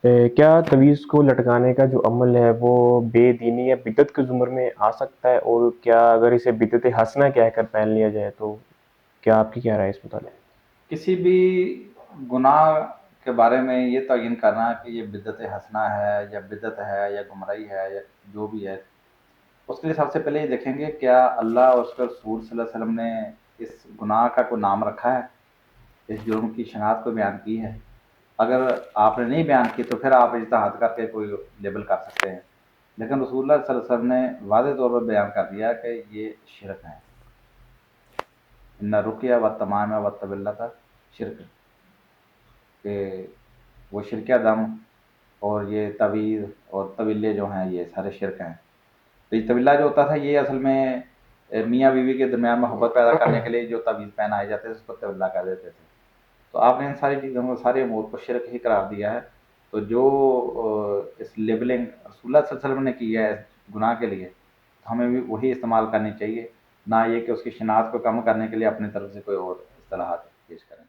کیا تویز کو لٹکانے کا جو عمل ہے وہ بے دینی یا بدعت کے زمر میں آ سکتا ہے، اور کیا اگر اسے بدعت حسنہ کہہ کر پہن لیا جائے تو کیا آپ کی کیا رائے اس متعلق؟ کسی بھی گناہ کے بارے میں یہ تعین کرنا کہ یہ بدعت حسنہ ہے یا بدعت ہے یا گمراہی ہے یا جو بھی ہے، اس کے لیے سب سے پہلے یہ دیکھیں گے کیا اللہ اور اس کے رسول صلی اللہ علیہ وسلم نے اس گناہ کا کوئی نام رکھا ہے، اس جرم کی شناخت کو بیان کی ہے۔ اگر آپ نے نہیں بیان کی تو پھر آپ اجتہاد کر کے کوئی لیبل کر سکتے ہیں، لیکن رسول اللہ صلی اللہ علیہ وسلم نے واضح طور پر بیان کر دیا کہ یہ شرک ہے۔ ان رقیہ و تمام و طب تھا شرک، کہ وہ شرکیہ دم اور یہ تویز اور طویلے جو ہیں یہ سارے شرک ہیں۔ تو یہ طویلہ جو ہوتا تھا یہ اصل میں میاں بیوی کے درمیان محبت پیدا کرنے کے لیے جو تعویذ پہنائے جاتے تھے اس کو طویلہ کہہ دیتے تھے۔ تو آپ نے ان ساری چیزوں کو، سارے امور کو شرک ہی قرار دیا ہے۔ تو جو اس لیبلنگ رسول اللہ صلی اللہ علیہ وسلم نے کی ہے اس گناہ کے لیے، تو ہمیں بھی وہی استعمال کرنی چاہیے، نہ یہ کہ اس کی شناخت کو کم کرنے کے لیے اپنی طرف سے کوئی اور اصطلاحات پیش کریں۔